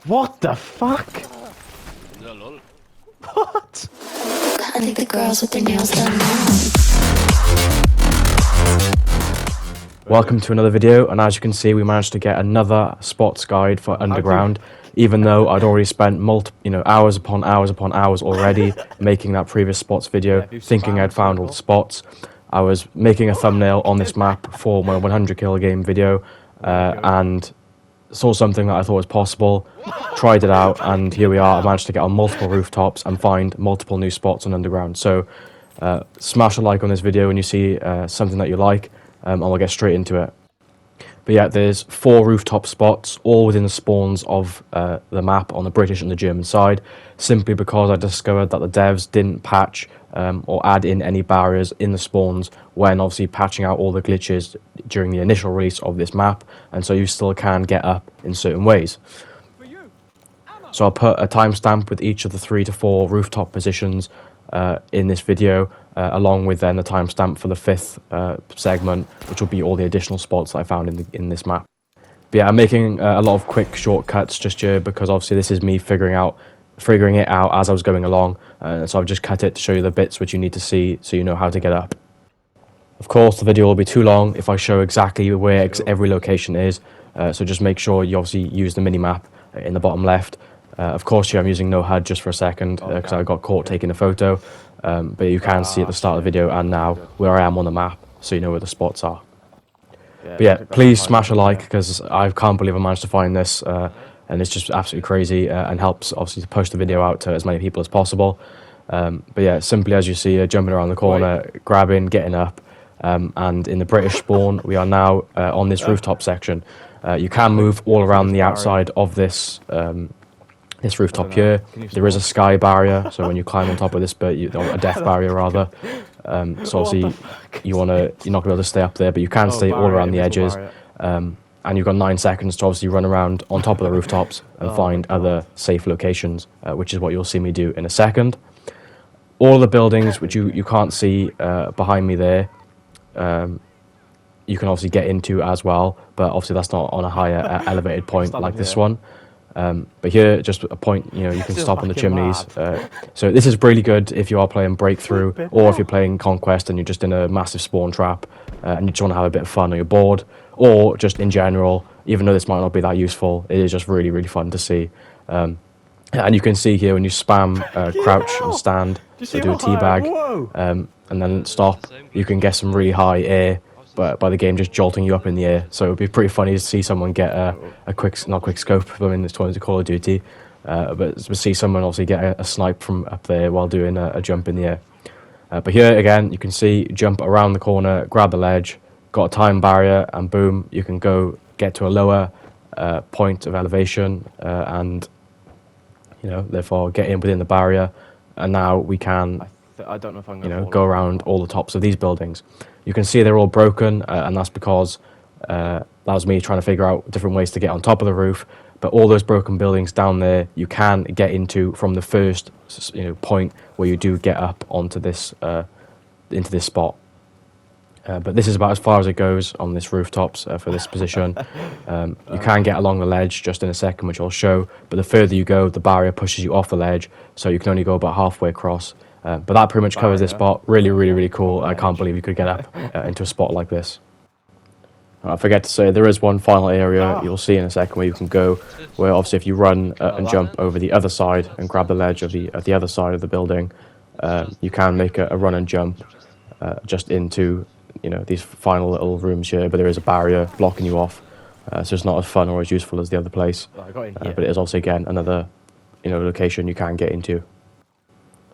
What the fuck? Yeah, lol. What? I think the girls with their nails done now. Welcome to another video, and as you can see, we managed to get another spots guide for Underground, even though I'd already spent hours upon hours upon hours already making that previous spots video, thinking I'd found all the spots. I was making a thumbnail on this map for my 100 kill game video, and saw something that I thought was possible, tried it out, and here we are. I managed to get on multiple rooftops and find multiple new spots on Underground. So smash a like on this video when you see something that you like, and we'll get straight into it. But yeah, there's 4 rooftop spots, all within the spawns of the map on the British and the German side, simply because I discovered that the devs didn't patch or add in any barriers in the spawns when obviously patching out all the glitches during the initial release of this map, and so you still can get up in certain ways. So I'll put a timestamp with each of the 3 to 4 rooftop positions in this video, along with then the timestamp for the 5th segment, which will be all the additional spots that I found in this map. But yeah, I'm making a lot of quick shortcuts just here because obviously this is me figuring it out as I was going along, so I've just cut it to show you the bits which you need to see so you know how to get up. Of course, the video will be too long if I show exactly where every location is, so just make sure you obviously use the mini-map in the bottom left. Of course, here I'm using no HUD just for a second because I got caught taking a photo, but you can see at the start of the video and now where I am on the map, so you know where the spots are. But yeah, please smash a like because I can't believe I managed to find this, and it's just absolutely crazy and helps obviously to push the video out to as many people as possible. But yeah, simply as you see, jumping around the corner, grabbing, getting up, and in the British spawn, we are now on this rooftop section. You can move all around the outside of this this rooftop here. There is a sky barrier, so when you climb on top of this bit, or a death barrier rather. So obviously you're not going to be able to stay up there, but you can stay all around the edges. And you've got 9 seconds to obviously run around on top of the rooftops and find other safe locations, which is what you'll see me do in a second. All the buildings which you can't see behind me there, you can obviously get into as well, but obviously that's not on a higher elevated point like this one. But here, just a point, you can stop on the chimneys. So this is really good if you are playing Breakthrough, or if you're playing Conquest and you're just in a massive spawn trap and you just want to have a bit of fun or you're bored, or just in general, even though this might not be that useful, it is just really, really fun to see. And you can see here when you spam crouch and stand, so do a teabag, and then stop, you can get some really high air by the game just jolting you up in the air. So it would be pretty funny to see someone get a quick, not quick scope, I mean it's to Call of Duty, but to see someone obviously get a snipe from up there while doing a jump in the air. But here again, you can see jump around the corner, grab the ledge, got a time barrier, and boom, you can go get to a lower point of elevation, and therefore get in within the barrier, and now we can I don't know if I'm gonna go around all the tops of these buildings. You can see they're all broken, and that's because that was me trying to figure out different ways to get on top of the roof. But all those broken buildings down there, you can get into from the first point where you do get up onto this into this spot. But this is about as far as it goes on this rooftops for this position. You can get along the ledge just in a second, which I'll show. But the further you go, the barrier pushes you off the ledge, so you can only go about halfway across. But that pretty much covers this spot. Really, really, really cool. I can't believe you could get up into a spot like this. I forget to say, there is one final area you'll see in a second where you can go, where obviously if you run and jump over the other side and grab the ledge of the other side of the building, you can make a run and jump just into these final little rooms here, but there is a barrier blocking you off, so it's not as fun or as useful as the other place. But it is also, again, another location you can get into.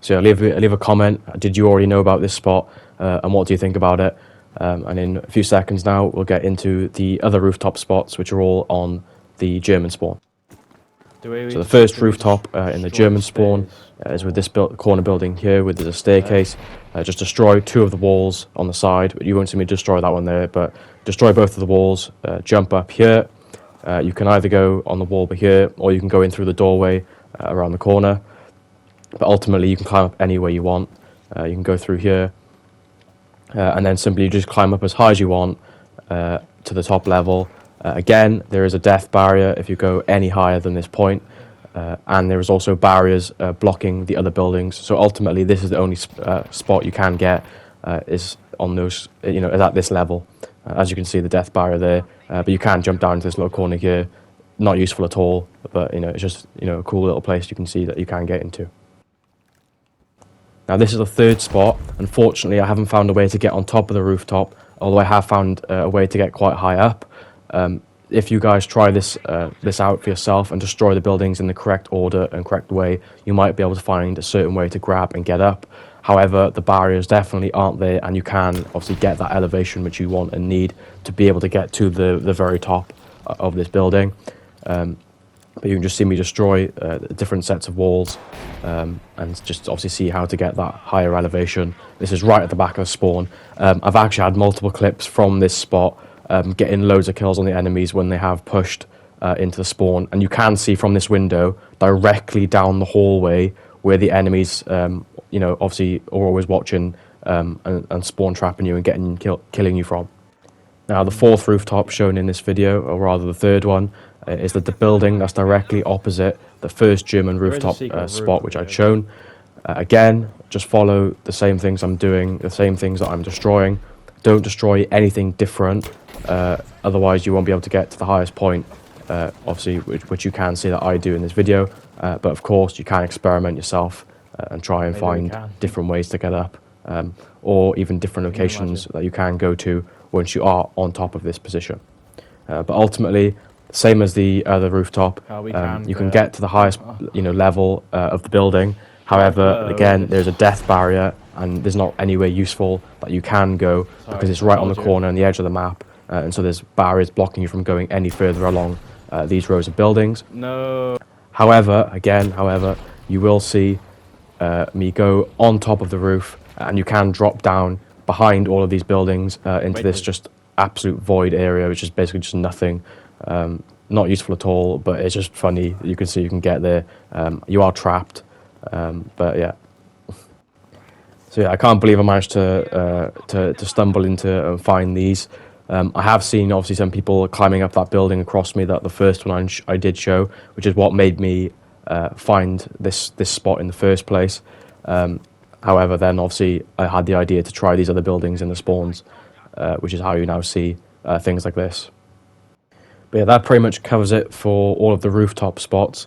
So leave a comment. Did you already know about this spot, and what do you think about it? And in a few seconds now, we'll get into the other rooftop spots, which are all on the German spawn. So the first rooftop in the German spawn is with this corner building here, with there's a staircase. Just destroy 2 of the walls on the side, but you won't see me destroy that one there, but destroy both of the walls, jump up here. You can either go on the wall over here, or you can go in through the doorway around the corner. But ultimately, you can climb up any way you want. You can go through here, and then simply you just climb up as high as you want to the top level, Again, there is a death barrier if you go any higher than this point, and there is also barriers blocking the other buildings. So ultimately, this is the only spot you can get is on those, is at this level. As you can see, the death barrier there, but you can jump down to this little corner here. Not useful at all, but it's just a cool little place you can see that you can get into. Now this is the third spot. Unfortunately, I haven't found a way to get on top of the rooftop, although I have found a way to get quite high up. If you guys try this out for yourself and destroy the buildings in the correct order and correct way, you might be able to find a certain way to grab and get up. However, the barriers definitely aren't there, and you can obviously get that elevation which you want and need to be able to get to the very top of this building. But you can just see me destroy different sets of walls and just obviously see how to get that higher elevation. This is right at the back of spawn. I've actually had multiple clips from this spot getting loads of kills on the enemies when they have pushed into the spawn. And you can see from this window directly down the hallway where the enemies, obviously are always watching and spawn trapping you and killing you from. Now the fourth rooftop shown in this video, or rather the third one, is the building that's directly opposite the first German rooftop spot which I'd shown. Again, just follow the same things I'm doing, the same things that I'm destroying. Don't destroy anything different, otherwise you won't be able to get to the highest point, obviously, which you can see that I do in this video. But of course, you can experiment yourself and try and find different ways to get up, or even different locations that you can go to once you are on top of this position. But ultimately, same as the other rooftop, you can get to the highest level of the building. However, again, there's a death barrier, and there's not anywhere useful that you can go because it's right on the corner and the edge of the map, and so there's barriers blocking you from going any further along these rows of buildings. No. However, you will see me go on top of the roof, and you can drop down behind all of these buildings into this just absolute void area, which is basically just nothing. Not useful at all, but it's just funny. You can see you can get there. You are trapped, but yeah. So yeah, I can't believe I managed to stumble into and find these. I have seen obviously some people climbing up that building across me. That the first one I did show, which is what made me find this spot in the first place. However, then obviously I had the idea to try these other buildings in the spawns, which is how you now see things like this. But yeah, that pretty much covers it for all of the rooftop spots.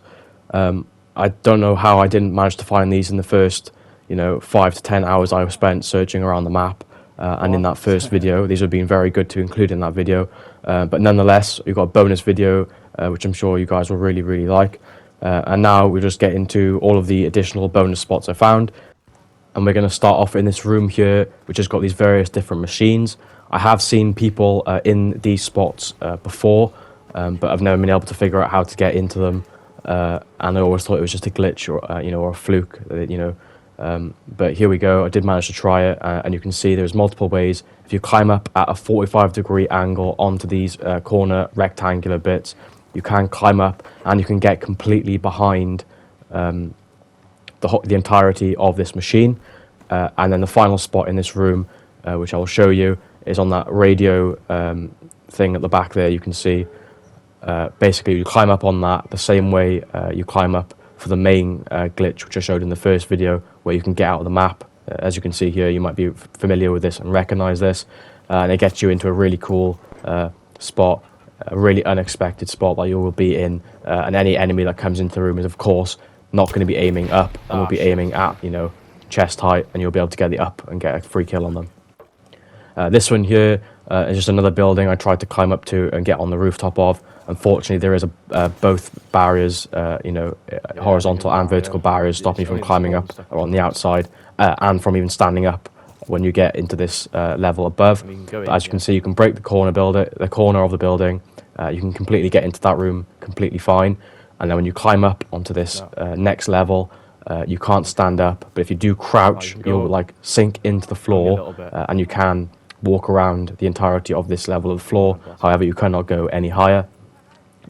I don't know how I didn't manage to find these in the first 5 to 10 hours I spent searching around the map. And in that first video, these have been very good to include in that video. But nonetheless, we've got a bonus video, which I'm sure you guys will really, really like. And now we'll just get into all of the additional bonus spots I found. And we're going to start off in this room here, which has got these various different machines. I have seen people in these spots before, but I've never been able to figure out how to get into them. And I always thought it was just a glitch or or a fluke, but here we go. I did manage to try it, and you can see there's multiple ways. If you climb up at a 45-degree angle onto these corner rectangular bits, you can climb up and you can get completely behind the entirety of this machine. And then the final spot in this room, which I will show you, is on that radio thing at the back there. You can see basically you climb up on that the same way you climb up for the main glitch, which I showed in the first video, where you can get out of the map. As you can see here, you might be familiar with this and recognize this, and it gets you into a really cool spot, a really unexpected spot that you will be in, and any enemy that comes into the room is of course not going to be aiming up, and will be aiming at chest height, and you'll be able to get the up and get a free kill on them. This one here is just another building I tried to climb up to and get on the rooftop of. Unfortunately, there is both barriers, horizontal and vertical barriers, stopping you from climbing up on the outside and from even standing up when you get into this level above. But as you can see, you can break the corner of the building. You can completely get into that room completely fine. And then when you climb up onto this next level, you can't stand up. But if you do crouch, you'll sink into the floor, and you can walk around the entirety of this level of the floor. However, you cannot go any higher.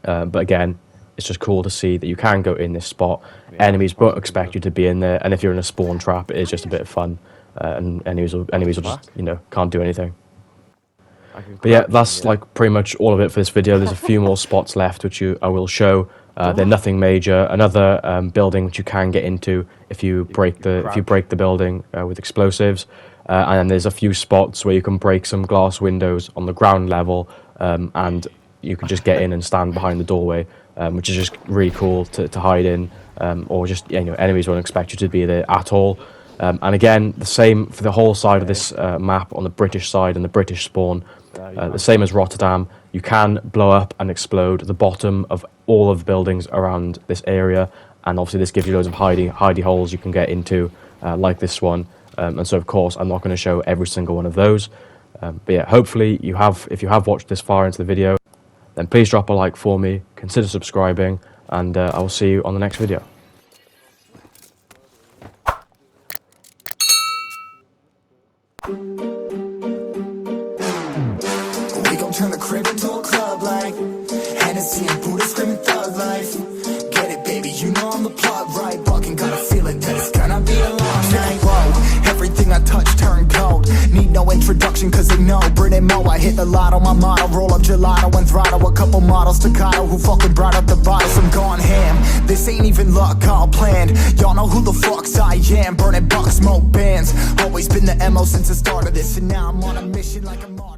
But again, it's just cool to see that you can go in this spot. Enemies won't expect you to be in there, and if you're in a spawn trap, it is just a bit of fun, and enemies will just can't do anything. But yeah, that's like pretty much all of it for this video. There's a few more spots left which I will show. They're nothing major. Another building which you can get into if you break the building with explosives. And then there's a few spots where you can break some glass windows on the ground level, and you can just get in and stand behind the doorway, which is just really cool to hide in, or just enemies won't expect you to be there at all. And again, the same for the whole side of this map on the British side and the British spawn. The same as Rotterdam, you can blow up and explode the bottom of all of the buildings around this area, and obviously this gives you loads of hidey holes you can get into, like this one. And so of course I'm not going to show every single one of those, but yeah, hopefully if you have watched this far into the video, then please drop a like for me, consider subscribing, and I will see you on the next video. We gon' turn the crib into a club like Hennessy and Buddha screaming thug life. Get it, baby, you know I'm the plug, right? Fucking got a feeling that it's gonna be a long night. Whoa, everything I touch turn cold. Need no introduction cause they know Brit and Mo. I hit the lotto, my motto, roll up gelato and throttle a couple models staccato who fucking brought up the bottles. I'm gone ham, this ain't even luck, all planned. Y'all know who the fucks I am. Burning bucks, smoke bands. Always been the MO since the start of this, and now I'm on a mission like a martyr.